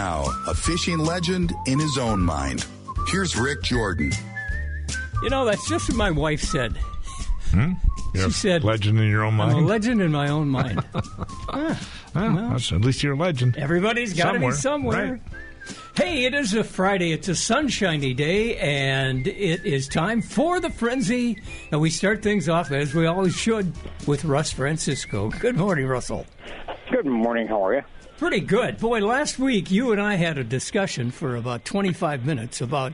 Now, a fishing legend in his own mind. Here's Rick Jordan. You know, that's just what my wife said. She said, legend in your own mind? I'm a legend in my own mind. Well, at least you're a legend. Everybody's got to be somewhere. Right. Hey, it is a Friday. It's a sunshiny day, and it is time for the Frenzy. And we start things off, as we always should, with Russ Francisco. Good morning, Russell. Good morning. How are you? Pretty good. Boy, last week you and I had a discussion for about 25 minutes about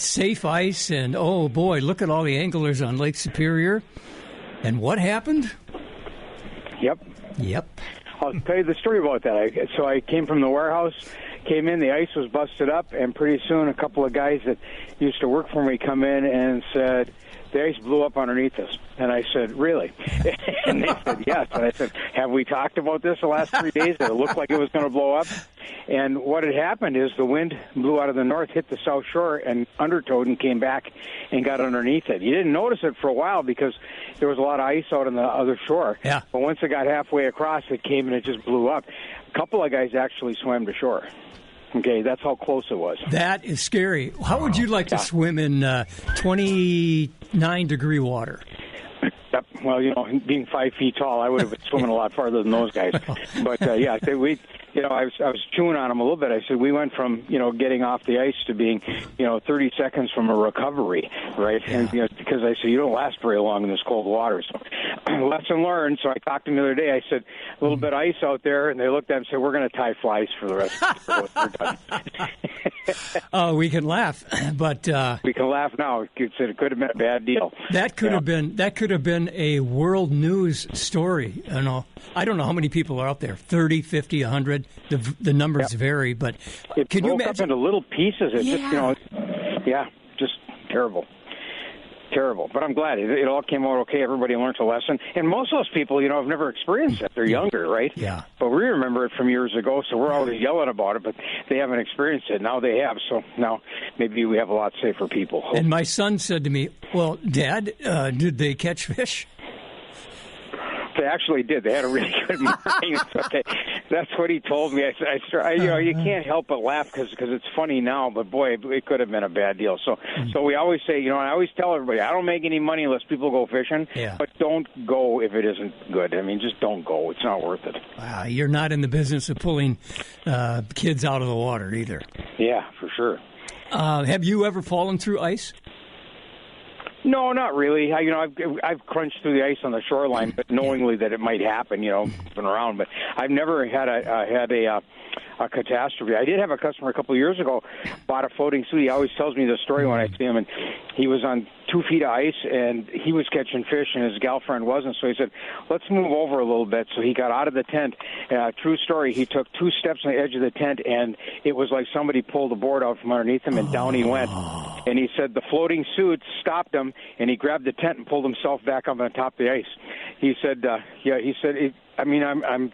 safe ice, and oh boy, look at all the anglers on Lake Superior. And what happened? Yep. I'll tell you the story about that. So I came from the warehouse, came in, the ice was busted up, and pretty soon a couple of guys that used to work for me come in and said, the ice blew up underneath us. And I said, really? And they said, yes. And I said, have we talked about this the last 3 days? That it looked like it was going to blow up? And what had happened is the wind blew out of the north, hit the south shore, and undertowed and came back and got underneath it. You didn't notice it for a while because there was a lot of ice out on the other shore. Yeah. But once it got halfway across, it came and it just blew up. A couple of guys actually swam to shore. Okay, that's how close it was. That is scary. How would you like to swim in 29-degree water? Well, you know, being 5 feet tall, I would have been swimming a lot farther than those guys. But yeah, I was chewing on them a little bit. I said we went from getting off the ice to being 30 seconds from a recovery, right? Yeah. And because I said you don't last very long in this cold water. So lesson learned. So I talked to them the other day. I said a little bit of ice out there, and they looked at me and said we're going to tie flies for the rest of the Oh, we can laugh, but we can laugh now. It could have been a bad deal. That could have been a world news story. I don't know how many people are out there. 30, 50, 100. The numbers vary, but it can you broke imagine? up into little pieces. It's just terrible. Terrible, but I'm glad it all came out okay. Everybody learned a lesson, and most of those people, have never experienced it. They're younger, right? Yeah. But we remember it from years ago, so we're always yelling about it. But they haven't experienced it. Now they have, so now maybe we have a lot safer people. And my son said to me, "Well, Dad, did they catch fish?" They actually did. They had a really good morning. Okay. That's what he told me. I you can't help but laugh because it's funny now, but boy, it could have been a bad deal. So we always say, and I always tell everybody, I don't make any money unless people go fishing, but don't go if it isn't good. I mean, just don't go. It's not worth it. Wow, you're not in the business of pulling kids out of the water either. Yeah, for sure. Have you ever fallen through ice? No, not really. I've crunched through the ice on the shoreline, but knowingly that it might happen, been around. But I've never had a catastrophe. I did have a customer a couple of years ago bought a floating suit. He always tells me the story when I see him, and he was on 2 feet of ice, and he was catching fish, and his girlfriend wasn't. So he said, let's move over a little bit. So he got out of the tent. True story, he took 2 steps on the edge of the tent, and it was like somebody pulled a board out from underneath him, and down he went. And he said the floating suit stopped him, and he grabbed the tent and pulled himself back up on top of the ice. He said, I'm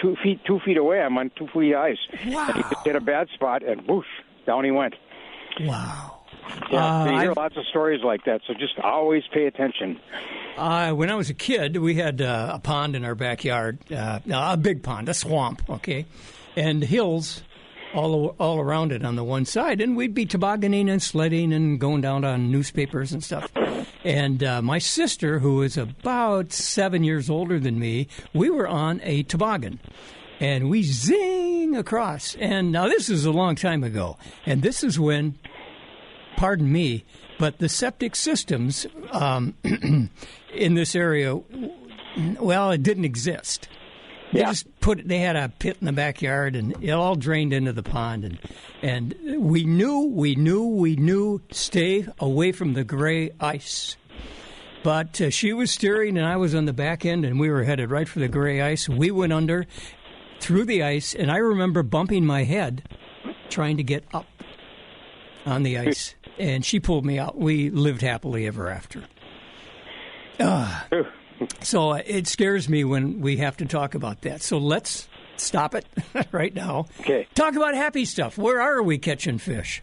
2 feet away. I'm on 2 feet of ice. Wow. And he just hit a bad spot, and whoosh, down he went. Wow. Yeah, you hear lots of stories like that, so just always pay attention. When I was a kid, we had a pond in our backyard, a big pond, a swamp, okay, and hills all around it on the one side, and we'd be tobogganing and sledding and going down on newspapers and stuff. And my sister, who is about 7 years older than me, we were on a toboggan. And we zing across. And now this is a long time ago. And this is when, pardon me, but the septic systems in this area, well, it didn't exist. They they had a pit in the backyard, and it all drained into the pond. And we knew, stay away from the gray ice. But she was steering, and I was on the back end, and we were headed right for the gray ice. We went under, through the ice, and I remember bumping my head trying to get up on the ice. And she pulled me out. We lived happily ever after. So it scares me when we have to talk about that. So let's stop it right now. Okay. Talk about happy stuff. Where are we catching fish?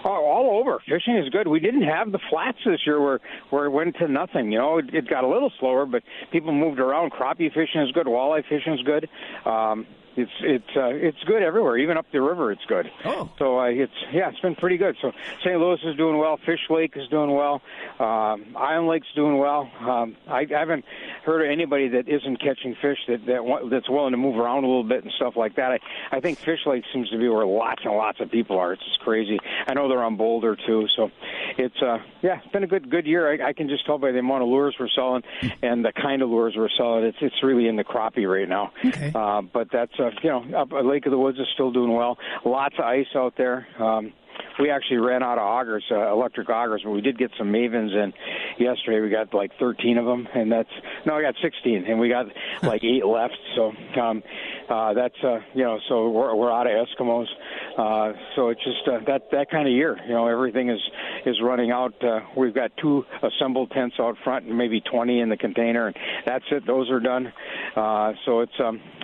Oh, all over. Fishing is good. We didn't have the flats this year where it went to nothing. It got a little slower, but people moved around. Crappie fishing is good. Walleye fishing is good. it's good everywhere, even up the river. It's good. Oh, so it's been pretty good. So St. Louis is doing well. Fish Lake is doing well. Island Lake's doing well. I haven't heard of anybody that isn't catching fish that's willing to move around a little bit and stuff like that. I think Fish Lake seems to be where lots and lots of people are. It's just crazy. I know they're on Boulder too. So it's been a good year. I can just tell by the amount of lures we're selling and the kind of lures we're selling. It's really in the crappie right now. Okay. But that's up Lake of the Woods is still doing well. Lots of ice out there. We actually ran out of augers, electric augers, but we did get some Mavens in yesterday. We got like 13 of them, and I got 16, and we got like 8 left. So that's so we're out of Eskimos. So it's just that kind of year. Everything is running out. We've got 2 assembled tents out front and maybe 20 in the container, and that's it. Those are done. So it's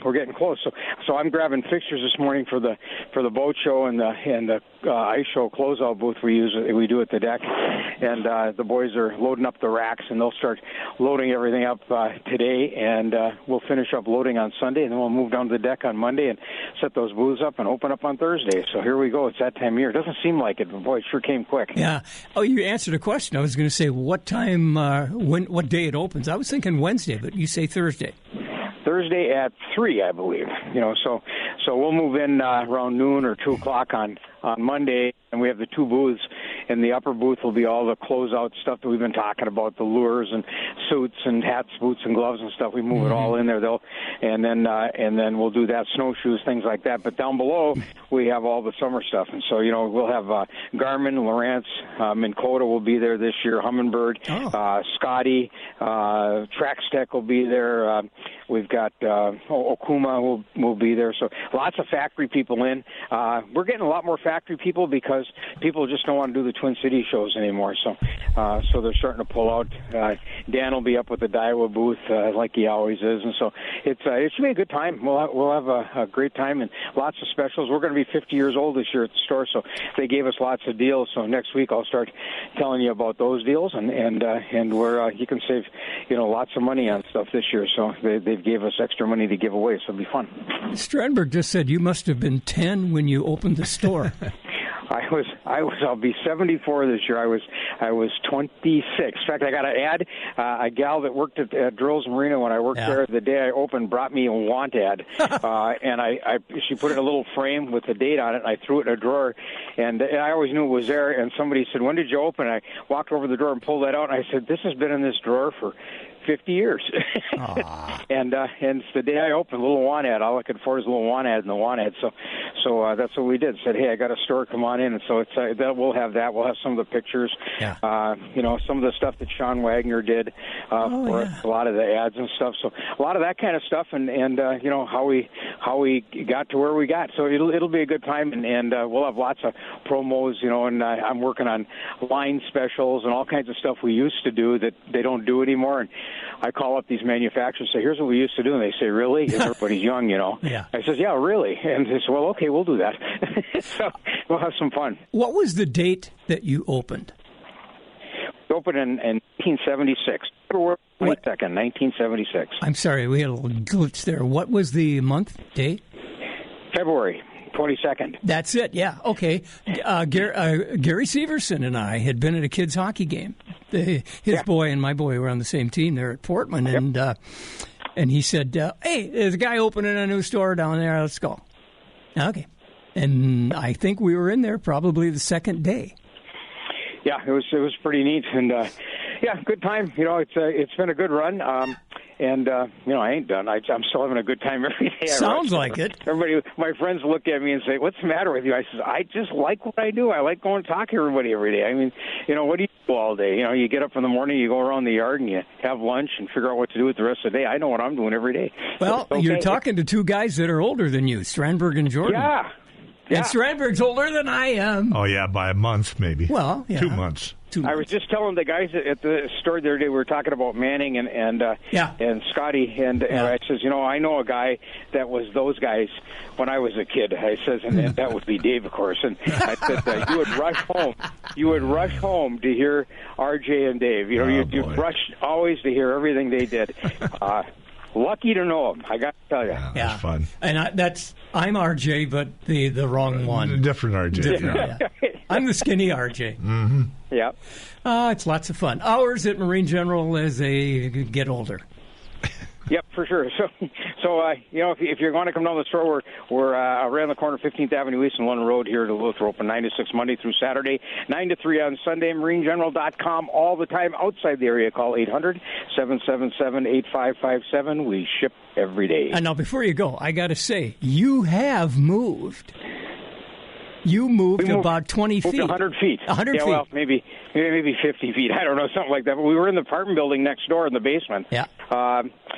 we're getting close. So I'm grabbing fixtures this morning for the boat show and the ice show closeout booth we do at the deck, and the boys are loading up the racks, and they'll start loading everything up today, and we'll finish up loading on Sunday, and then we'll move down to the deck on Monday and set those booths up and open up on Thursday. So here we go. It's that time of year. It doesn't seem like it, but boy, it sure came quick. Yeah. Oh, you answered a question. I was going to say what time, what day it opens. I was thinking Wednesday, but you say Thursday. Thursday at 3, I believe. So we'll move in around noon or 2 o'clock on Monday, and we have the 2 booths. In the upper booth will be all the closeout stuff that we've been talking about, the lures and suits and hats, boots, and gloves and stuff. We move it all in there, though, and then we'll do that, snowshoes, things like that. But down below, we have all the summer stuff, and so we'll have Garmin, Lowrance, Minn Kota will be there this year, Humminbird, Scotty, Traxtech will be there. We've got Okuma will be there. So lots of factory people in. We're getting a lot more factory people because people just don't want to do the Twin City shows anymore. So they're starting to pull out. Dan will be up with the Daiwa booth like he always is, and so it should be a good time. We'll have a great time and lots of specials. We're going to be 50 years old this year at the store, so they gave us lots of deals. So next week I'll start telling you about those deals and where you can save lots of money on stuff this year. So they've gave us extra money to give away, so it'll be fun. Strandberg just said you must have been 10 when you opened the store. I'll be 74 this year. I was 26. In fact, I got to add, a gal that worked at Drills Marina when I worked there the day I opened brought me a want ad, and she put it in a little frame with the date on it, and I threw it in a drawer, and I always knew it was there. And somebody said, "When did you open?" I walked over to the drawer and pulled that out, and I said, "This has been in this drawer for 50 years." And it's the day I opened, a little want ad. All I could afford is a little want ad and the want ad. So that's what we did. Said, "Hey, I got a store. Come on in." And so it's we'll have that. We'll have some of the pictures. Yeah. Some of the stuff that Sean Wagner did for a lot of the ads and stuff. So a lot of that kind of stuff, and how we got to where we got. So it'll be a good time, and we'll have lots of promos. And I'm working on line specials and all kinds of stuff we used to do that they don't do anymore. And I call up these manufacturers and say, "Here's what we used to do." And they say, "Really?" And everybody's young, Yeah. I says, "Yeah, really." And they say, "Well, okay, we'll do that." So we'll have some fun. What was the date that you opened? We opened in 1976. February 22nd, 1976. I'm sorry, we had a little glitch there. What was the month, day? February 22nd. That's it, yeah. Okay. Gary Severson and I had been at a kids' hockey game. His boy and my boy were on the same team there at Portman, and he said, "Hey, there's a guy opening a new store down there. Let's go." Okay. And I think we were in there probably the second day. Yeah, it was pretty neat, and good time. It's been a good run. And I ain't done. I'm still having a good time every day. Sounds like it. Everybody, my friends look at me and say, "What's the matter with you?" I says, "I just like what I do. I like going to talk to everybody every day. I mean, what do you do all day? You get up in the morning, you go around the yard, and you have lunch and figure out what to do with the rest of the day. I know what I'm doing every day." Well, okay. You're talking to 2 guys that are older than you, Strandberg and Jordan. Yeah. And Strandberg's older than I am. Oh, yeah, by a month, maybe. Well, yeah. 2 months. I was just telling the guys at the store the other day, we were talking about Manning and Scotty, and I says, I know a guy that was those guys when I was a kid. I says, and that would be Dave, of course. And I said, you would rush home to hear RJ and Dave. You'd rush always to hear everything they did. lucky to know him. I got to tell you. Yeah, that's fun. And I'm RJ, but the wrong one. Different RJ. Yeah. I'm the skinny RJ. Mm-hmm. Yeah. It's lots of fun. Hours at Marine General as they get older. Yep, for sure. So if you're going to come down the store, we're around the corner, 15th Avenue East and London Road here to Duluth. We're open 9 to 6 Monday through Saturday, 9 to 3 on Sunday. MarineGeneral.com all the time. Outside the area, call 800-777-8557. We ship every day. And now, before you go, I got to say, you have moved. You moved about 20 feet. 100 feet. 100 feet. Well, maybe 50 feet. I don't know, something like that. But we were in the apartment building next door in the basement. Yeah.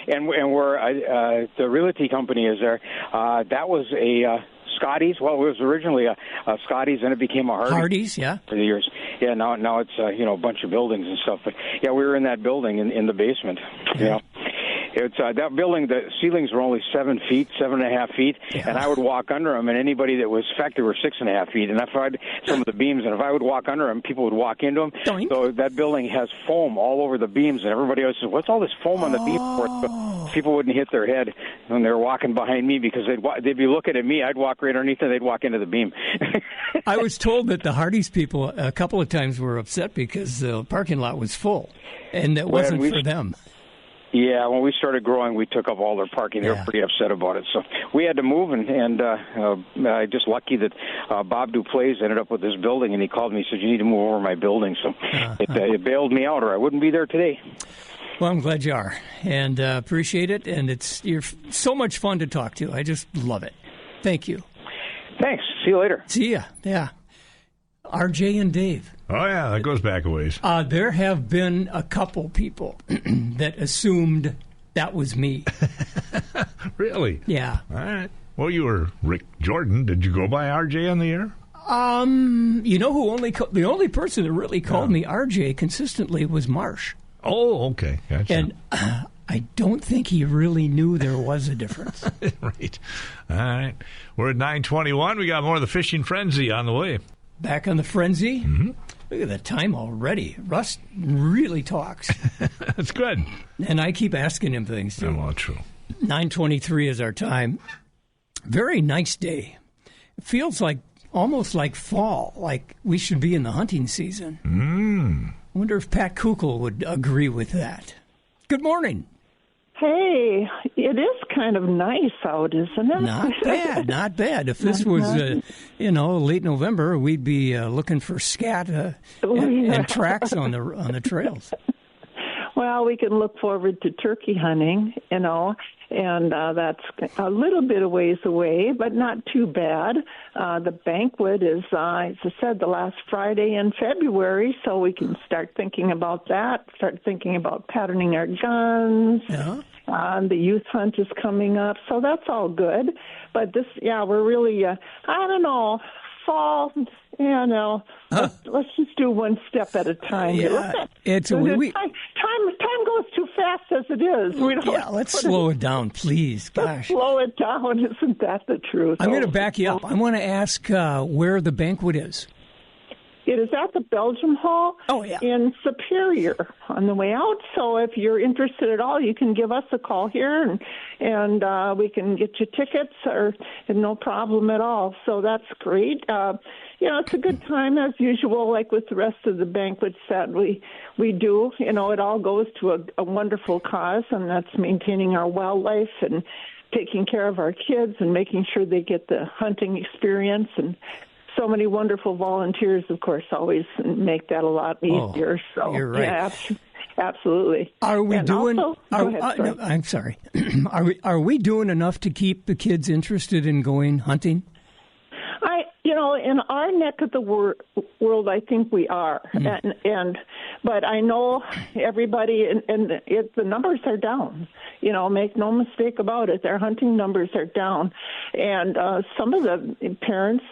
And we're the realty company is there. That was a Scotty's. Well, it was originally a Scotty's, and it became a Hardee's. Hardee's, yeah. For the years. Yeah. Now it's a bunch of buildings and stuff. But yeah, we were in that building in the basement. Yeah. It's that building. The ceilings were only 7 feet, 7.5 feet, and I would walk under them. And anybody that was, in fact, they were 6.5 feet. And if I had some of the beams, and if I would walk under them, people would walk into them. Doink. So that building has foam all over the beams, and everybody always says, "What's all this foam on the beam for?" So people wouldn't hit their head when they were walking behind me because they'd be looking at me. I'd walk right underneath, and they'd walk into the beam. I was told that the Hardee's people a couple of times were upset because the parking lot was full, and it wasn't for them. Yeah, when we started growing, we took up all their parking. They were pretty upset about it. So we had to move, and just lucky that Bob Duplass ended up with this building, and he called me and said, "You need to move over my building." So it bailed me out, or I wouldn't be there today. Well, I'm glad you are, and appreciate it, and you're so much fun to talk to. I just love it. Thank you. Thanks. See you later. See ya. Yeah. RJ and Dave. Oh, yeah, that goes back a ways. There have been a couple people that assumed that was me. Really? Yeah. All right. Well, you were Rick Jordan. Did you go by RJ on the air? You know who the only person that really called me RJ consistently was Marsh. Oh, okay. Gotcha. And I don't think he really knew there was a difference. Right. All right. We're at 9:21. We got more of the Fishing Frenzy on the way. Back on the Frenzy. Mm-hmm. Look at the time already. Russ really talks. That's good. And I keep asking him things, too. Well, true. 9:23 is our time. Very nice day. It feels almost like fall, like we should be in the hunting season. I wonder if Pat Kukl would agree with that. Good morning. Hey, it is kind of nice out, isn't it? Not bad, not bad. If this was, late November, we'd be looking for scat and tracks on the trails. Well, we can look forward to turkey hunting, and that's a little bit of ways away, but not too bad. The banquet is, as I said, the last Friday in February, so we can start thinking about that, start thinking about patterning our guns. Yeah. The youth hunt is coming up, so that's all good. But we're really, I don't know, fall, let's just do one step at a time. Yeah, time goes too fast as it is. Let's slow it down, please. Gosh. Let's slow it down. Isn't that the truth? I'm going to back you up. I want to ask where the banquet is. It is at the Belgium Hall in Superior on the way out. So if you're interested at all, you can give us a call here, and we can get you tickets, no problem at all. So that's great. It's a good time as usual, like with the rest of the banquets that we do. It all goes to a wonderful cause, and that's maintaining our wildlife and taking care of our kids and making sure they get the hunting experience. And so many wonderful volunteers, of course, always make that a lot easier. So you're right. Yeah, absolutely. Are we doing? Also, go ahead, no, I'm sorry. Are we doing enough to keep the kids interested in going hunting? In our neck of the world, I think we are, but I know everybody, and the numbers are down. Make no mistake about it. Their hunting numbers are down, and some of the parents,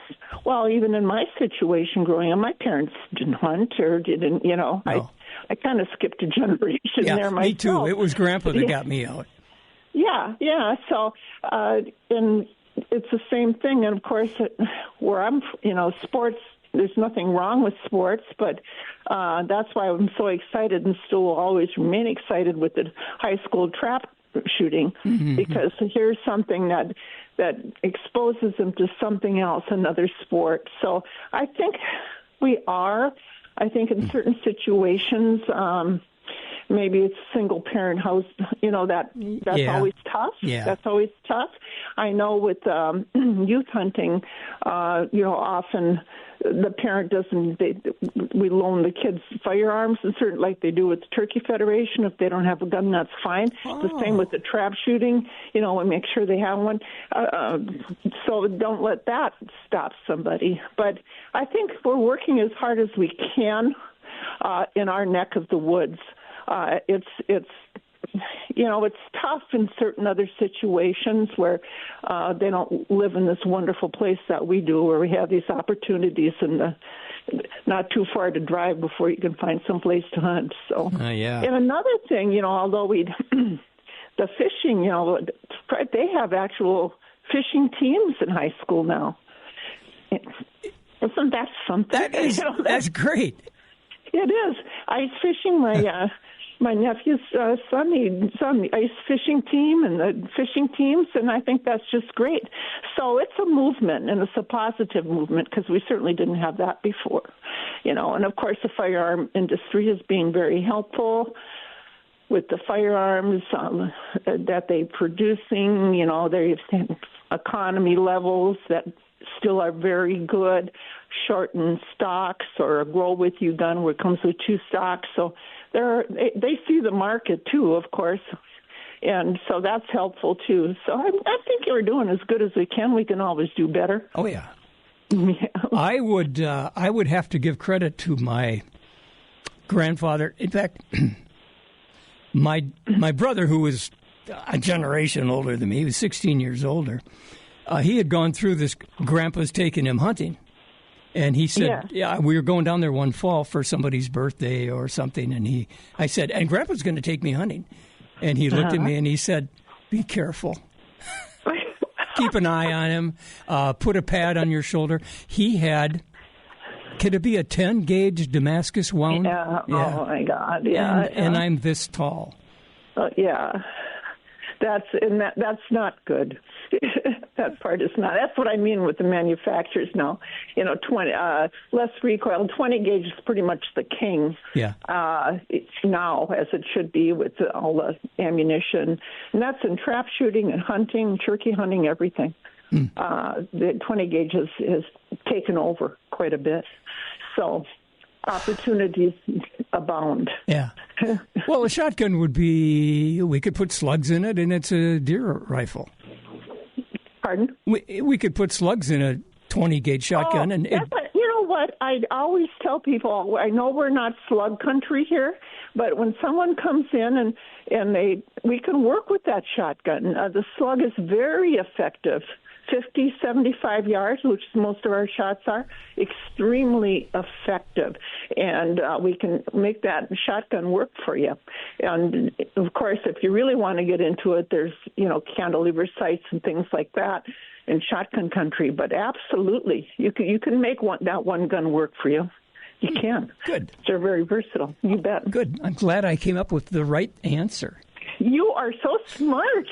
well, even in my situation growing up, my parents didn't hunt or didn't. No. I kind of skipped a generation there myself. Me too. It was Grandpa that got me out. Yeah. So, and it's the same thing. And of course, where I'm, sports, there's nothing wrong with sports, but that's why I'm so excited and still will always remain excited with the high school track shooting, because here's something that exposes them to something else, another sport. So I think we are. I think in certain situations, maybe it's a single-parent house, that's always tough. Yeah. That's always tough. I know with youth hunting, often the parent we loan the kids firearms, and certain like they do with the Turkey Federation. If they don't have a gun, that's fine. Oh. The same with the trap shooting, and make sure they have one. So don't let that stop somebody. But I think we're working as hard as we can in our neck of the woods. It's tough in certain other situations where they don't live in this wonderful place that we do, where we have these opportunities and not too far to drive before you can find some place to hunt. So, And another thing, although the fishing, they have actual fishing teams in high school now. Isn't that something? That's great. It is. Ice fishing, my nephew's son, he's on the ice fishing team and the fishing teams, and I think that's just great. So it's a movement, and it's a positive movement, because we certainly didn't have that before. And of course the firearm industry is being very helpful with the firearms that they're producing. Their economy levels that still are very good, shortened stocks, or a grow with you gun where it comes with 2 stocks. So they see the market too, of course, and so that's helpful too. So I think we're doing as good as we can. We can always do better. Oh yeah. I would have to give credit to my grandfather. In fact, my brother, who was a generation older than me, he was 16 years older. He had gone through this. Grandpa's taking him hunting. And he said, we were going down there one fall for somebody's birthday or something. And I said, and Grandpa's going to take me hunting. And he looked at me and he said, be careful. Keep an eye on him. Put a pad on your shoulder. He had, could it be a 10-gauge Damascus wound? Yeah. Oh, my God. Yeah. And I'm this tall. That's not good. That part is not. That's what I mean with the manufacturers now. 20 less recoil. 20 gauge is pretty much the king. Yeah. Now, as it should be with all the ammunition, and that's in trap shooting and hunting, turkey hunting, everything. The 20 gauge has taken over quite a bit. So opportunities abound. Yeah. Well, a shotgun would be, we could put slugs in it, and it's a deer rifle. Pardon? We could put slugs in a 20-gauge shotgun. You know what? I always tell people, I know we're not slug country here, but when someone comes in and we can work with that shotgun. The slug is very effective. 50, 75 yards, which most of our shots are, extremely effective. And we can make that shotgun work for you. And, of course, if you really want to get into it, there's, cantilever sights and things like that in shotgun country. But absolutely, you can make that one gun work for you. You can. Good. They're very versatile. You bet. Good. I'm glad I came up with the right answer. You are so smart.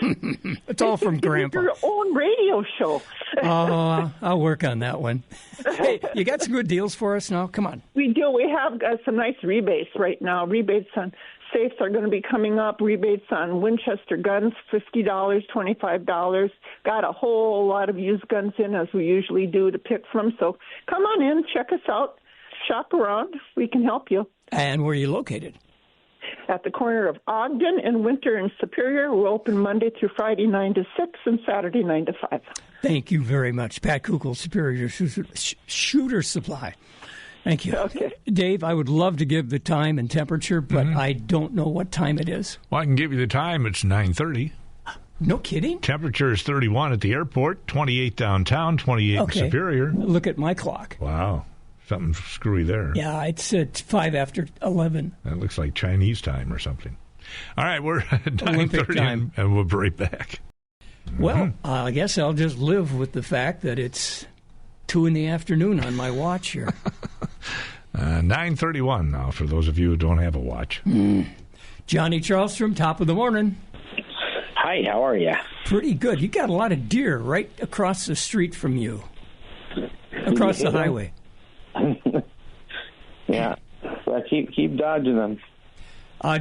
It's all from Grandpa. Your own radio show. Oh, I'll work on that one. Hey, you got some good deals for us now? Come on. We do. We have some nice rebates right now. Rebates on safes are going to be coming up. Rebates on Winchester guns, $50, $25. Got a whole lot of used guns in, as we usually do, to pick from. So come on in, check us out, shop around. We can help you. And where are you located? At the corner of Ogden and Winter and Superior. We're open Monday through Friday, 9 to 6, and Saturday, 9 to 5. Thank you very much. Pat Kukul, Superior Shooter Supply. Thank you. Okay. Dave, I would love to give the time and temperature, but I don't know what time it is. Well, I can give you the time. It's 9:30. No kidding? Temperature is 31 at the airport, 28 downtown, 28 in Superior. Look at my clock. Wow. Something screwy there. Yeah, it's at 5 after 11. That looks like Chinese time or something. All right, we're at 9:30 and we'll be right back. Well, I guess I'll just live with the fact that it's 2 in the afternoon on my watch here. 9:31 now for those of you who don't have a watch. Johnny Charlstrom, top of the morning. Hi, how are you? Pretty good. You got a lot of deer right across the street from you, across the highway. Yeah, so keep dodging them.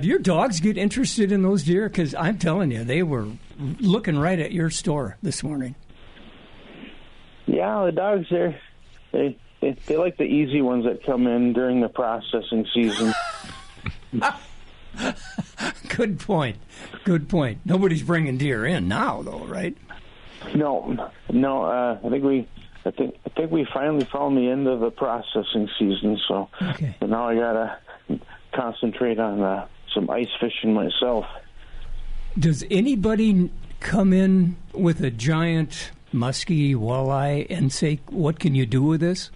Do your dogs get interested in those deer? Because I'm telling you, they were looking right at your store this morning. Yeah, the dogs they like the easy ones that come in during the processing season. Good point. Good point. Nobody's bringing deer in now, though, right? No. I think we finally found the end of the processing season. So now I gotta concentrate on some ice fishing myself. Does anybody come in with a giant muskie walleye and say, "What can you do with this"?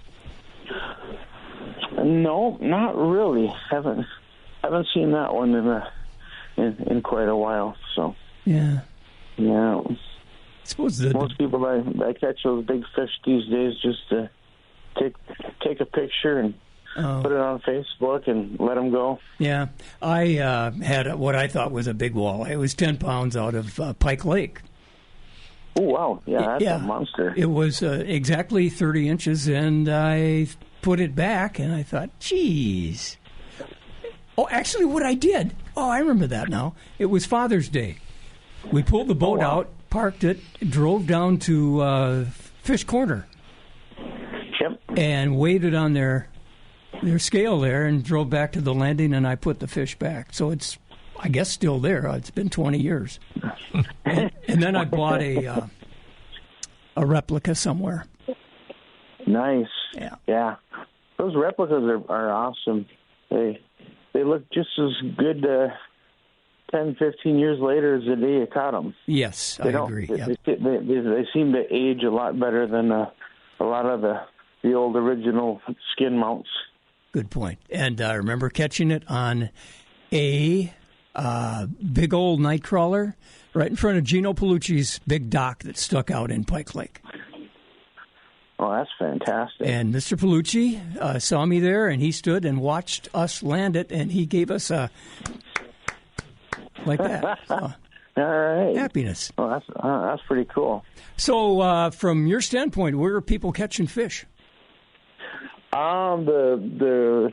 No, not really. Haven't seen that one in quite a while. So yeah. I suppose most people that catch those big fish these days just to take a picture and put it on Facebook and let them go. Yeah, I had what I thought was a big walleye. It was 10 pounds out of Pike Lake. Oh wow! Yeah, that's a monster. It was exactly 30 inches, and I put it back, and I thought, geez. Oh, actually, what I did, I remember that now. It was Father's Day. We pulled the boat out, parked it, drove down to Fish Corner. Yep. And weighed it on their scale there and drove back to the landing, and I put the fish back. So it's, I guess, still there. It's been 20 years. and then I bought a replica somewhere. Nice. Yeah. Those replicas are awesome. They look just as good 10, 15 years later as the day you caught them. Yes, I agree. They seem to age a lot better than a lot of the old original skin mounts. Good point. And I remember catching it on a big old night crawler right in front of Gino Pellucci's big dock that stuck out in Pike Lake. Oh, that's fantastic. And Mr. Pellucci saw me there, and he stood and watched us land it, and he gave us a like that. All right. Happiness. Oh, that's pretty cool. So, from your standpoint, where are people catching fish? The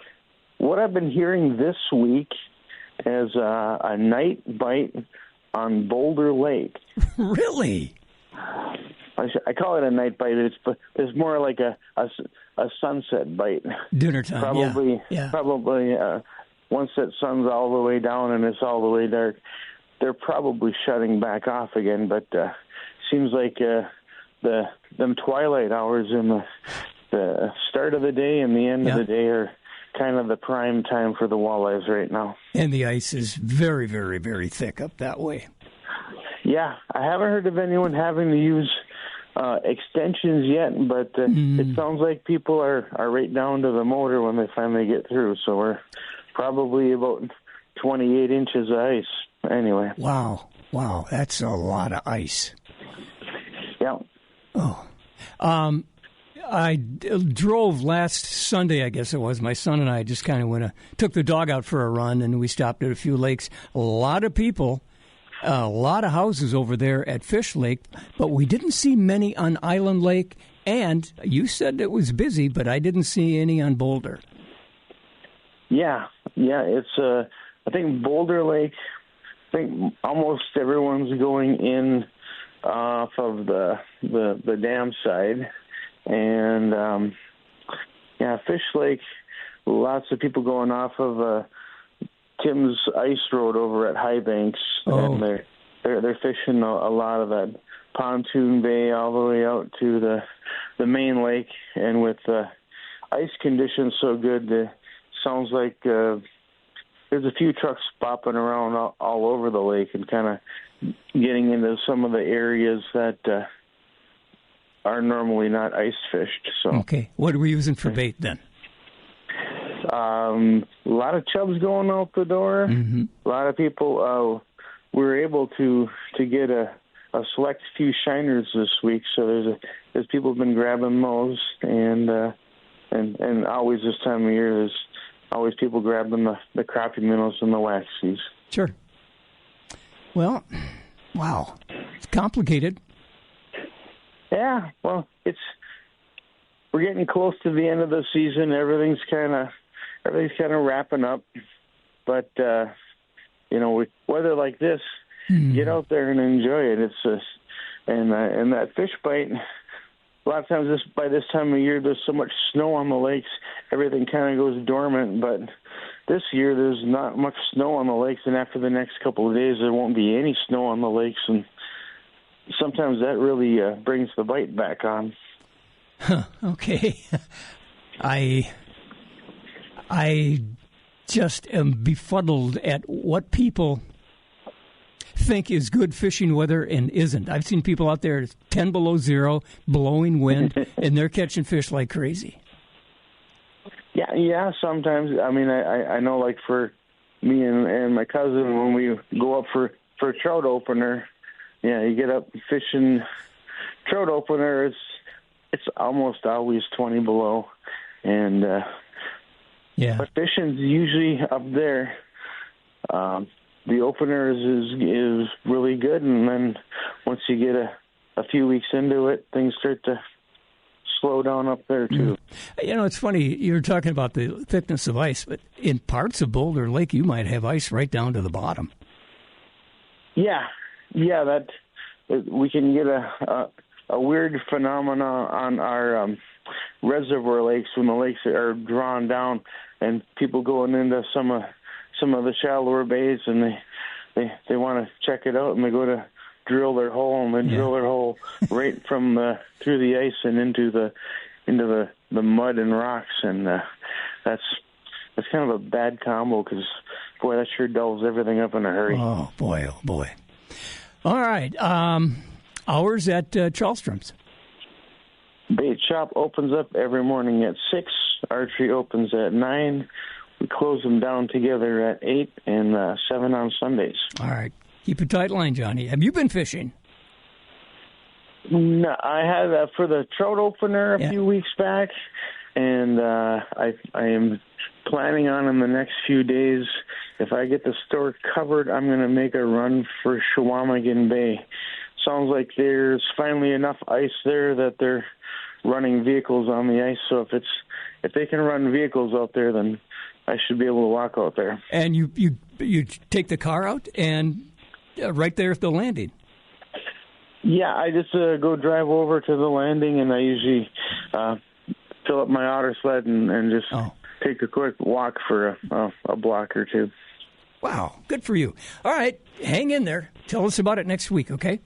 what I've been hearing this week is a night bite on Boulder Lake. Really? I call it a night bite. It's more like a sunset bite. Dinner time. Probably. Once that sun's all the way down and it's all the way dark, they're probably shutting back off again. But seems like them twilight hours in the start of the day and the end of the day are kind of the prime time for the walleyes right now. And the ice is very, very, very thick up that way. Yeah, I haven't heard of anyone having to use extensions yet, but it sounds like people are right down to the motor when they finally get through. So we're probably about 28 inches of ice anyway. Wow, that's a lot of ice. Yeah. Oh. I drove last Sunday, I guess it was. My son and I just kind of took the dog out for a run, and we stopped at a few lakes. A lot of people, a lot of houses over there at Fish Lake, but we didn't see many on Island Lake. And you said it was busy, but I didn't see any on Boulder. Yeah, it's I think Boulder Lake, I think almost everyone's going in off of the dam side. And, Fish Lake, lots of people going off of Tim's Ice Road over at High Banks. Oh. And they're fishing a lot of that pontoon bay all the way out to the main lake. And with ice conditions so good, sounds like there's a few trucks bopping around all over the lake and kind of getting into some of the areas that are normally not ice fished. So okay, what are we using for bait then? A lot of chubs going out the door. Mm-hmm. A lot of people were able to get a select few shiners this week. So there's people have been grabbing those, and always this time of year there's always people grabbing the crappie minnows and the waxies. Sure. Well, Wow. It's complicated. Yeah, well, we're getting close to the end of the season. Everything's kind of wrapping up. But with weather like this, get out there and enjoy it. It's and that fish bite. A lot of times, by this time of year, there's so much snow on the lakes, everything kind of goes dormant. But this year, there's not much snow on the lakes, and after the next couple of days, there won't be any snow on the lakes, and sometimes that really brings the bite back on. Huh, okay. I just am befuddled at what people think is good fishing weather and isn't. I've seen people out there 10 below zero, blowing wind, and they're catching fish like crazy. Yeah. Sometimes. I mean, I know, like for me and my cousin, when we go up for a trout opener, you get up fishing trout opener. It's almost always 20 below, and but fishing's usually up there. The opener is really good, and then once you get a few weeks into it, things start to slow down up there too. It's funny, you're talking about the thickness of ice, but in parts of Boulder Lake, you might have ice right down to the bottom. Yeah, that we can get a weird phenomena on our reservoir lakes when the lakes are drawn down, and people going into some of the shallower bays, and they want to check it out, and they go to drill their hole, and they drill their hole right from through the ice and into the mud and rocks, and that's kind of a bad combo, because boy, that sure dulls everything up in a hurry. Oh boy. All right, hours at Charlestrom's. Bait shop opens up every morning at 6. Archery opens at 9. We close them down together at 8 and 7 on Sundays. All right. Keep a tight line, Johnny. Have you been fishing? No, I had for the trout opener a few weeks back, and I am planning on in the next few days, if I get the store covered, I'm going to make a run for Chequamegon Bay. Sounds like there's finally enough ice there that they're running vehicles on the ice. So if they can run vehicles out there, then I should be able to walk out there. And you take the car out and right there at the landing. Yeah, I just go drive over to the landing, and I usually fill up my otter sled and just take a quick walk for a block or two. Wow, good for you. All right, hang in there. Tell us about it next week, okay?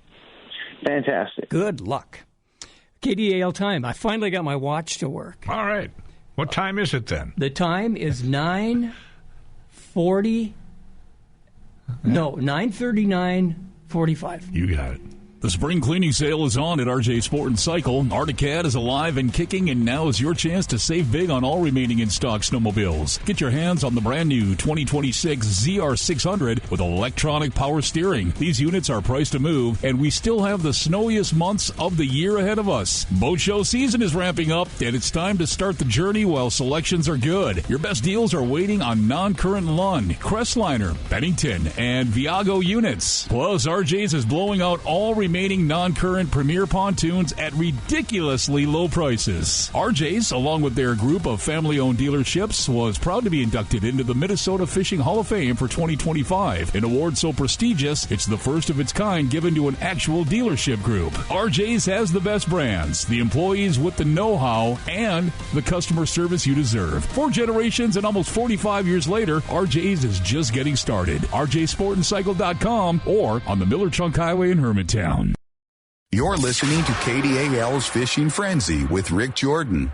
Fantastic. Good luck. KDAL time. I finally got my watch to work. All right. What time is it then? The time is 9:39:45. You got it. The spring cleaning sale is on at RJ Sport & Cycle. Arctic is alive and kicking, and now is your chance to save big on all remaining in-stock snowmobiles. Get your hands on the brand-new 2026 ZR600 with electronic power steering. These units are priced to move, and we still have the snowiest months of the year ahead of us. Boat show season is ramping up, and it's time to start the journey while selections are good. Your best deals are waiting on non-current Lund, Crestliner, Bennington, and Viago units. Plus, RJ's is blowing out all remaining non-current Premier pontoons at ridiculously low prices. RJ's, along with their group of family-owned dealerships, was proud to be inducted into the Minnesota Fishing Hall of Fame for 2025, an award so prestigious it's the first of its kind given to an actual dealership group. RJ's has the best brands, the employees with the know-how, and the customer service you deserve. 4 generations and almost 45 years later, RJ's is just getting started. RJSportandCycle.com or on the Miller Trunk Highway in Hermantown. You're listening to KDAL's Fishing Frenzy with Rick Jordan.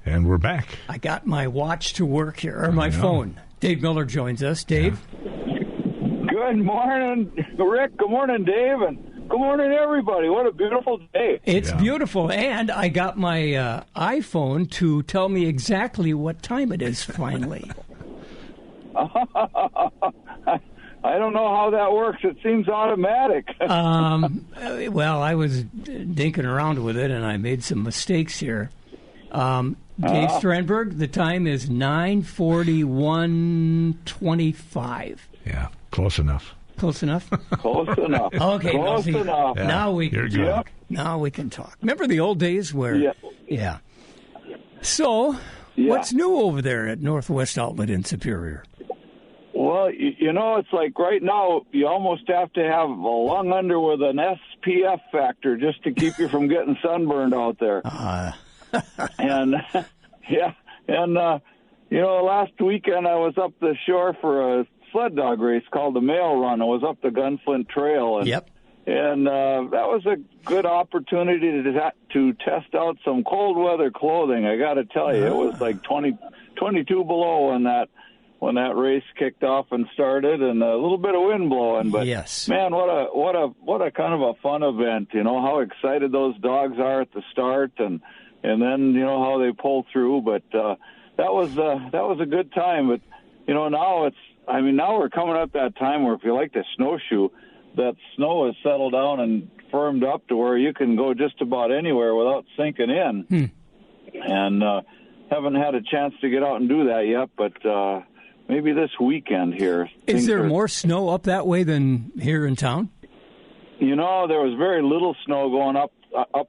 And we're back. I got my watch to work here, or my phone. Dave Miller joins us. Dave? Good morning, Rick. Good morning, Dave. And good morning, everybody. What a beautiful day. It's beautiful. And I got my iPhone to tell me exactly what time it is finally. I don't know how that works. It seems automatic. Well, I was dinking around with it, and I made some mistakes here. Dave Strandberg, the time is 9:41:25. Yeah, close enough. Close enough? Close enough. Okay. Close enough. Yeah, now we you're can good. talk. Now we can talk. Remember the old days where... Yeah. So, what's new over there at Northwest Outlet in Superior? Well, it's like right now you almost have to have a long under with an SPF factor just to keep you from getting sunburned out there. And, last weekend I was up the shore for a sled dog race called the Mail Run. I was up the Gunflint Trail. And, And that was a good opportunity to test out some cold weather clothing. I got to tell you, it was like 22 below when that race kicked off and started, and a little bit of wind blowing. But man, what a kind of a fun event. How excited those dogs are at the start, and then how they pull through. But that was a good time. But now we're coming up that time where if you like to snowshoe, that snow has settled down and firmed up to where you can go just about anywhere without sinking in. And haven't had a chance to get out and do that yet, but maybe this weekend here. Is there more snow up that way than here in town? There was very little snow going up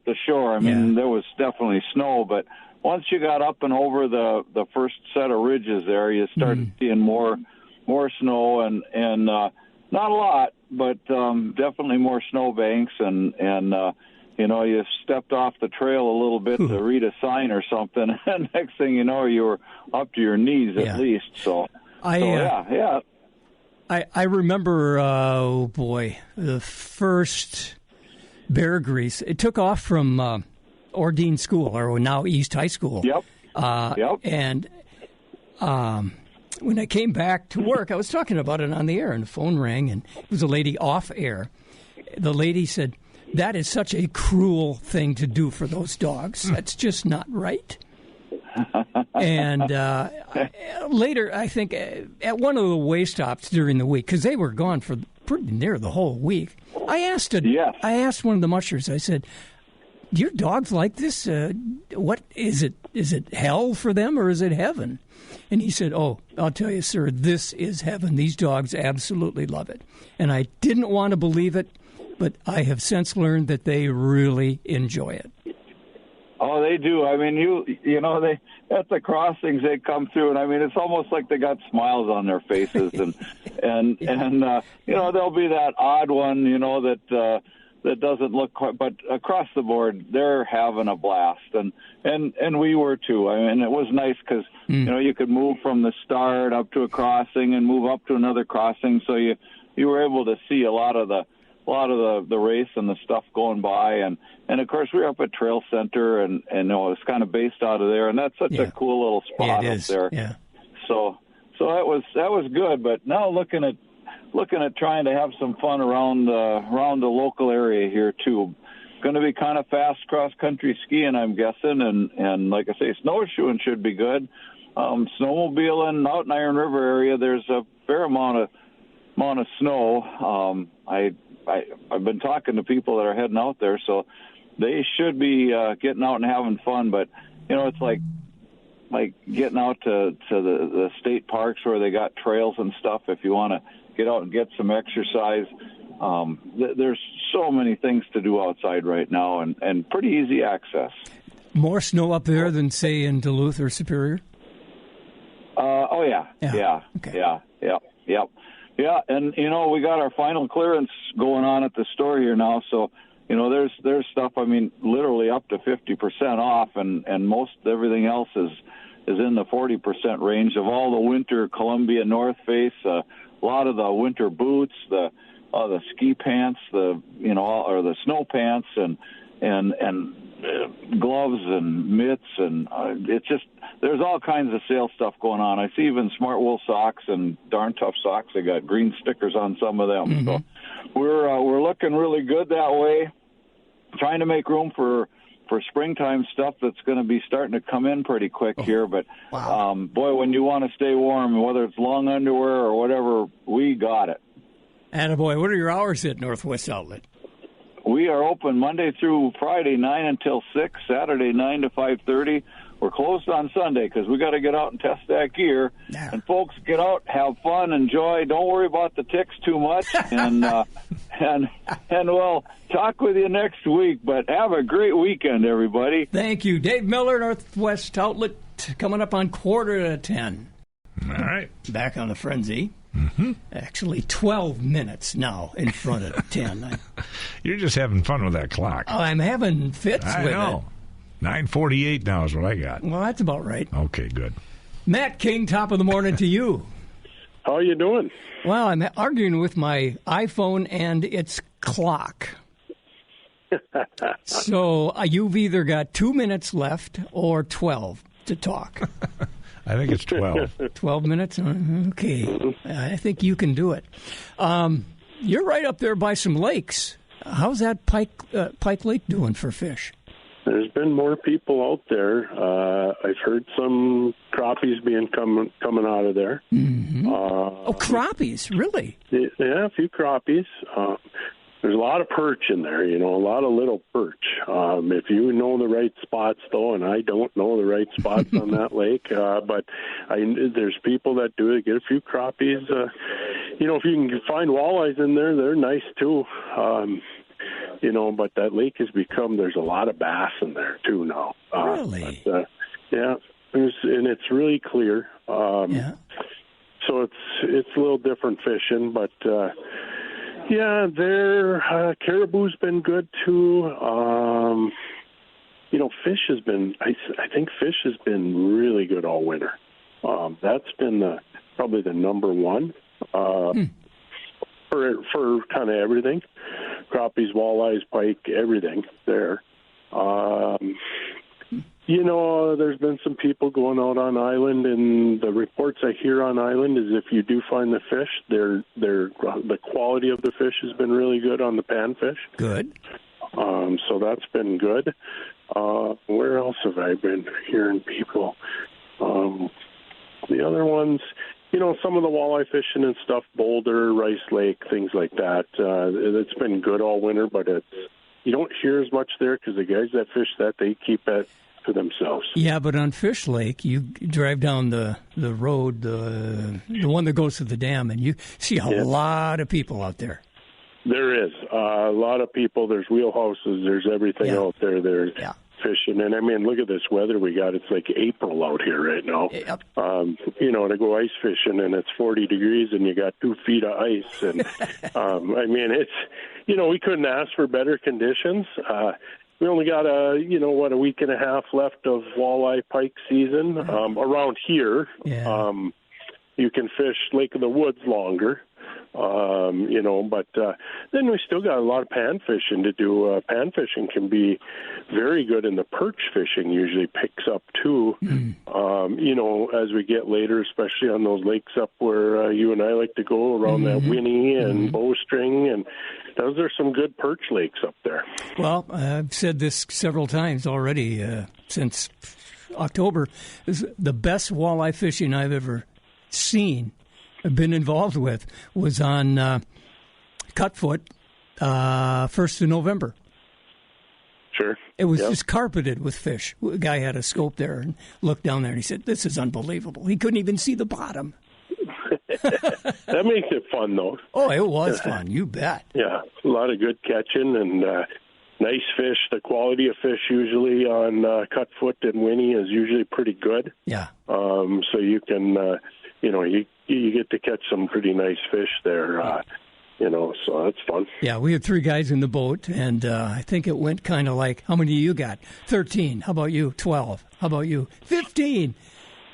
the shore. I mean, there was definitely snow, but once you got up and over the first set of ridges there, you started seeing more snow and not a lot, but definitely more snow banks and you stepped off the trail a little bit to read a sign or something, and next thing you know, you were up to your knees at least. So I remember, the first Bear Grease. It took off from Ordine School, or now East High School. And when I came back to work, I was talking about it on the air, and the phone rang, and it was a lady off air. The lady said, "That is such a cruel thing to do for those dogs. That's just not right." And later, I think, at one of the way stops during the week, because they were gone for pretty near the whole week, I asked one of the mushers, I said, "Do your dogs like this? What is it? Is it hell for them, or is it heaven?" And he said, "Oh, I'll tell you, sir, this is heaven. These dogs absolutely love it." And I didn't want to believe it, but I have since learned that they really enjoy it. Oh, they do. I mean, they at the crossings they come through, and I mean, it's almost like they got smiles on their faces, and there'll be that odd one, that doesn't look quite, but across the board, they're having a blast, and we were too. I mean, it was nice because you could move from the start up to a crossing and move up to another crossing, so you were able to see a lot of the race and the stuff going by, and of course we were up at Trail Center, and it's kind of based out of there, and that's such a cool little spot up there. Yeah. So that was good, but now looking at trying to have some fun around the local area here too. Going to be kind of fast cross country skiing, I'm guessing, and like I say, snowshoeing should be good. Snowmobiling out in Iron River area, there's a fair amount of snow. I've been talking to people that are heading out there, so they should be getting out and having fun. But it's like getting out to the state parks where they got trails and stuff. If you want to get out and get some exercise, there's so many things to do outside right now, and pretty easy access. More snow up there than, say, in Duluth or Superior? Yeah, and we got our final clearance going on at the store here now, so there's stuff. I mean, literally up to 50% off, and most everything else is in the 40% range of all the winter Columbia North Face, a lot of the winter boots, the ski pants, or the snow pants, and gloves and mitts, and it's just there's all kinds of sale stuff going on. I see even Smart Wool socks and Darn Tough socks. They got green stickers on some of them. So we're looking really good that way. Trying to make room for springtime stuff that's going to be starting to come in pretty quick here. But boy, when you want to stay warm, whether it's long underwear or whatever, we got it. Attaboy, what are your hours at Northwest Outlet? We are open Monday through Friday, 9 until 6, Saturday, 9 to 5:30. We're closed on Sunday because we got to get out and test that gear. Yeah. And folks, get out, have fun, enjoy. Don't worry about the ticks too much, and we'll talk with you next week. But have a great weekend, everybody. Thank you, Dave Miller, Northwest Outlet, coming up on 9:45. All right, back on the Frenzy. Mm-hmm. Actually, 12 minutes now in front of 10. You're just having fun with that clock. Oh, I'm having fits with it. 9:48 now is what I got. Well, that's about right. Okay, good. Matt King, top of the morning to you. How are you doing? Well, I'm arguing with my iPhone and its clock. So you've either got 2 minutes left or 12 to talk. I think it's 12. 12 minutes? Okay. I think you can do it. You're right up there by some lakes. How's that Pike Lake doing for fish? There's been more people out there. I've heard some crappies coming out of there. Mm-hmm. Crappies, really? Yeah, a few crappies. There's a lot of perch in there, a lot of little perch. If you know the right spots, though, and I don't know the right spots on that lake, but there's people that do it, get a few crappies. If you can find walleyes in there, they're nice, too. But that lake has there's a lot of bass in there, too, now. Really? But, yeah, and it's really clear. Yeah. So it's a little different fishing, but... caribou's been good too. Fish has been. I think fish has been really good all winter. That's been probably the number one for kind of everything. Crappies, walleyes, pike, everything there. There's been some people going out on island, and the reports I hear on island is if you do find the fish, the quality of the fish has been really good on the panfish. Good. So that's been good. Where else have I been hearing people? The other ones, some of the walleye fishing and stuff, Boulder, Rice Lake, things like that. It's been good all winter, but you don't hear as much there because the guys that fish that, they keep that to themselves. Yeah, but on Fish Lake, you drive down the road, the one that goes to the dam, and you see a lot of people out there. There is a lot of people. There's wheelhouses. There's everything out there. There's fishing, and look at this weather we got. It's like April out here right now. Yep. To go ice fishing, and it's 40 degrees, and you got 2 feet of ice, and it's we couldn't ask for better conditions. We only got a week and a half left of walleye pike season around here. Yeah. You can fish Lake of the Woods longer, but then we still got a lot of pan fishing to do. Pan fishing can be very good, and the perch fishing usually picks up too. As we get later, especially on those lakes up where you and I like to go around that Winnie and Bowstring, and those are some good perch lakes up there. Well, I've said this several times already since October. This is the best walleye fishing I've ever seen, been involved with, was on Cutfoot 1st of November. Sure. It was just carpeted with fish. A guy had a scope there and looked down there and he said, "This is unbelievable." He couldn't even see the bottom. That makes it fun, though. Oh, it was fun. You bet. Yeah, a lot of good catching and nice fish. The quality of fish usually on Cutfoot and Winnie is usually pretty good. Yeah. So you can, you get to catch some pretty nice fish there. So that's fun. Yeah, we had 3 guys in the boat, and I think it went kind of like, how many you got? 13. How about you? 12. How about you? 15.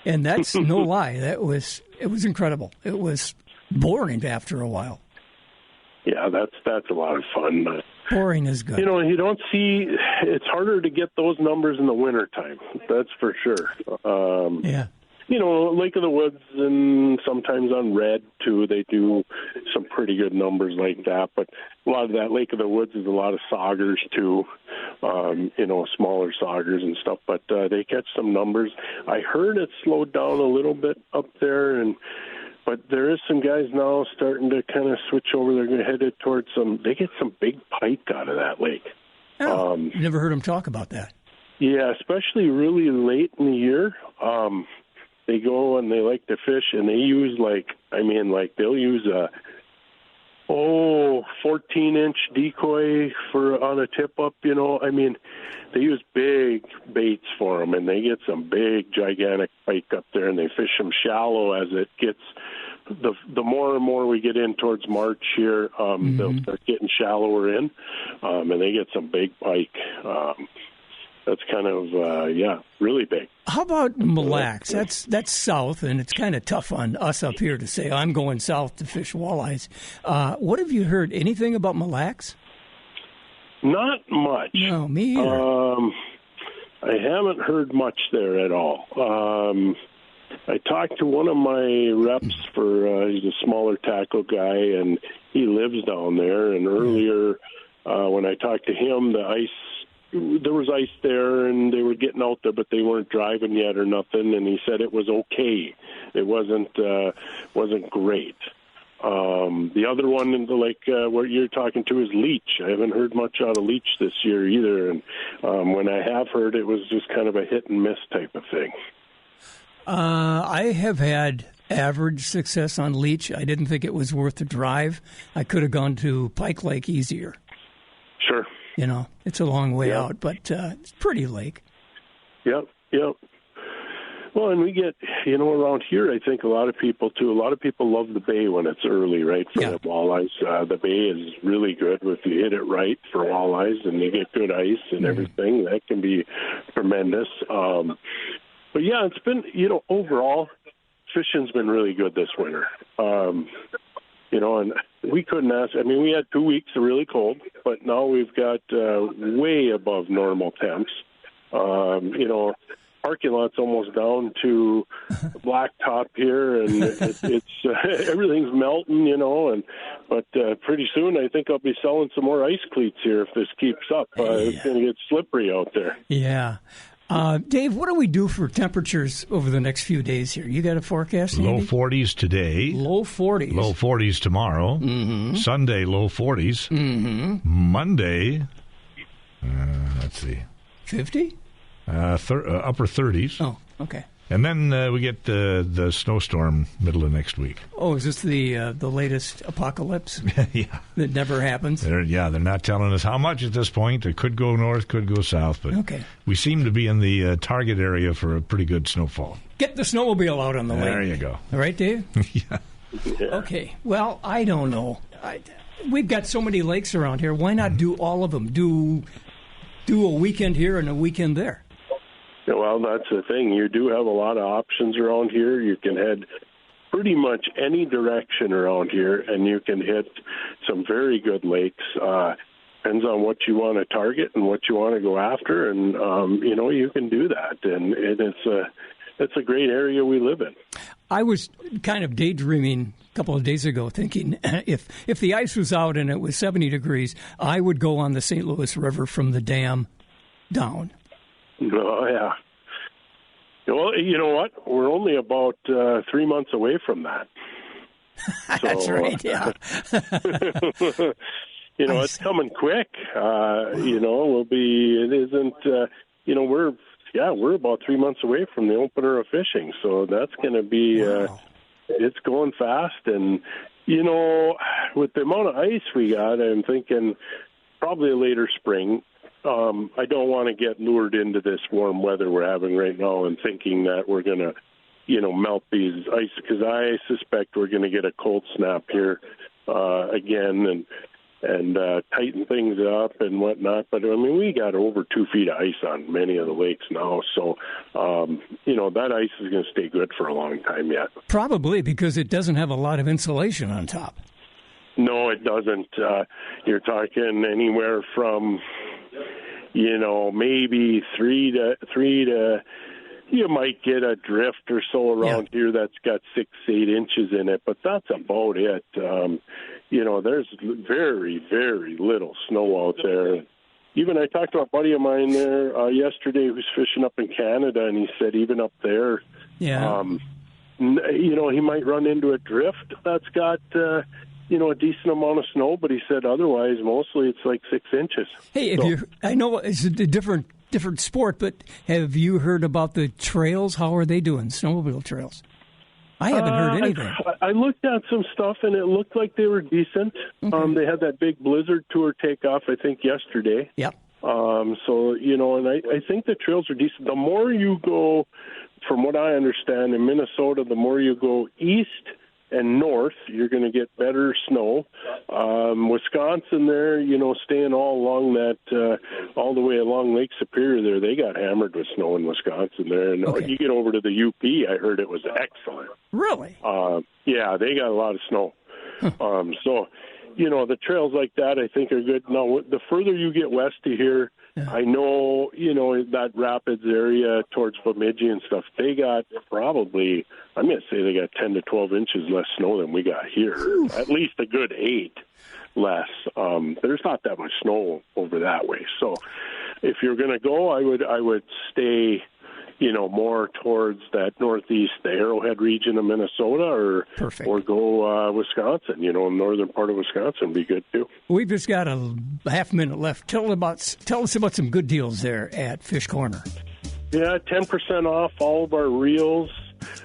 And that's no lie. It was incredible. It was boring after a while. Yeah, that's a lot of fun. Boring is good. You don't see, it's harder to get those numbers in the wintertime. That's for sure. Yeah. Lake of the Woods and sometimes on Red, too, they do some pretty good numbers like that. But a lot of that Lake of the Woods is a lot of saugers, too, smaller saugers and stuff. But they catch some numbers. I heard it slowed down a little bit up there, and But there is some guys now starting to kind of switch over. They're headed towards they get some big pike out of that lake. Oh, never heard them talk about that. Yeah, especially really late in the year. They go and they like to fish, and they use they'll use a 14-inch decoy on a tip-up, they use big baits for them, and they get some big, gigantic pike up there, and they fish them shallow as it gets, the more and more we get in towards March here, they'll start getting shallower in, and they get some big pike. That's kind of, really big. How about Mille Lacs? That's south, and it's kind of tough on us up here to say, I'm going south to fish walleyes. What have you heard? Anything about Mille Lacs? Not much. No, me either. I haven't heard much there at all. I talked to one of my reps he's a smaller tackle guy, and he lives down there. And earlier, when I talked to him, there was ice there, and they were getting out there, but they weren't driving yet or nothing. And he said it was okay. It wasn't great. The other one, what you're talking to, is Leech. I haven't heard much out of Leech this year either. And when I have heard, it was just kind of a hit and miss type of thing. I have had average success on Leech. I didn't think it was worth the drive. I could have gone to Pike Lake easier. Sure. It's a long way out, but it's a pretty lake. Yep. Well, and we get, around here, I think a lot of people love the bay when it's early, right, for the walleyes. The bay is really good if you hit it right for walleyes and you get good ice and everything. That can be tremendous. But, yeah, it's been, overall, fishing's been really good this winter. And we couldn't ask. We had 2 weeks of really cold, but now we've got way above normal temps. Parking lot's almost down to blacktop here, and it's everything's melting, but pretty soon I think I'll be selling some more ice cleats here if this keeps up. It's going to get slippery out there. Yeah. Dave, what do we do for temperatures over the next few days here? You got a forecast, Andy? Low 40s today. Low 40s. Low 40s tomorrow. Mm-hmm. Sunday, low 40s. Mm-hmm. Monday, let's see. 50? Upper 30s. Oh, okay. And then we get the snowstorm middle of next week. Oh, is this the latest apocalypse? Yeah. That never happens? They're not telling us how much at this point. It could go north, could go south, but we seem to be in the target area for a pretty good snowfall. Get the snowmobile out on the lake. There you go. All right, Dave? Yeah. Okay. Well, I don't know. We've got so many lakes around here. Why not do all of them? Do a weekend here and a weekend there. Well, that's the thing. You do have a lot of options around here. You can head pretty much any direction around here, and you can hit some very good lakes. Depends on what you want to target and what you want to go after, and you can do that. And it's a great area we live in. I was kind of daydreaming a couple of days ago, thinking if the ice was out and it was 70 degrees, I would go on the St. Louis River from the dam down. Oh, yeah. Well, you know what? We're only about 3 months away from that. That's right, yeah. It's coming quick. We're about 3 months away from the opener of fishing. So that's going to be, it's going fast. And, with the amount of ice we got, I'm thinking probably a later spring. I don't want to get lured into this warm weather we're having right now and thinking that we're going to, melt these ice, because I suspect we're going to get a cold snap here again and tighten things up and whatnot. But, we got over 2 feet of ice on many of the lakes now. So, that ice is going to stay good for a long time yet. Probably because it doesn't have a lot of insulation on top. No, it doesn't. You're talking anywhere from... maybe three to you might get a drift or so around here that's got 6-8 inches in it, but that's about it. There's very, very little snow out there. Even I talked to a buddy of mine there yesterday who's fishing up in Canada, and he said even up there, he might run into a drift that's got, a decent amount of snow, but he said otherwise, mostly it's like 6 inches. Hey, I know it's a different sport, but have you heard about the trails? How are they doing, snowmobile trails? I haven't heard anything. I looked at some stuff, and it looked like they were decent. Okay. They had that big blizzard tour take off, I think, yesterday. Yep. And I think the trails are decent. The more you go, from what I understand, in Minnesota, the more you go east and north, you're going to get better snow. Wisconsin there, staying all along that, all the way along Lake Superior there, they got hammered with snow in Wisconsin there. And you get over to the UP, I heard it was excellent. Really? Yeah, they got a lot of snow. The trails like that I think are good. Now, the further you get west of here, I know, that Rapids area towards Bemidji and stuff, they got probably, I'm going to say they got 10 to 12 inches less snow than we got here. Oof. At least a good 8 less. There's not that much snow over that way. So if you're going to go, I would stay, more towards that northeast, the Arrowhead region of Minnesota, or go Wisconsin. Northern part of Wisconsin would be good too. We've just got a half minute left. Tell us about some good deals there at Fish Corner. Yeah, 10% off all of our reels,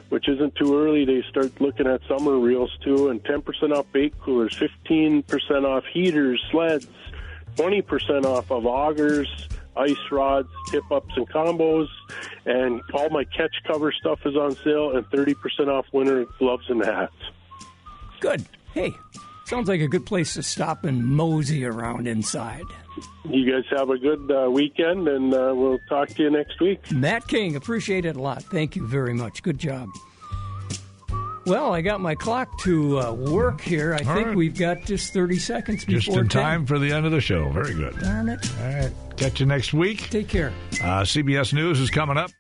which isn't too early. They start looking at summer reels too, and 10% off bait coolers, 15% off heaters, sleds, 20% off of augers, ice rods, tip-ups, and combos, and all my catch cover stuff is on sale, and 30% off winter gloves and hats. Good. Hey, sounds like a good place to stop and mosey around inside. You guys have a good weekend, and we'll talk to you next week. Matt King, appreciate it a lot. Thank you very much. Good job. Well, I got my clock to work here. I think we've got just 30 seconds before just in 10. Time for the end of the show. Very good. Darn it. All right. Catch you next week. Take care. CBS News is coming up.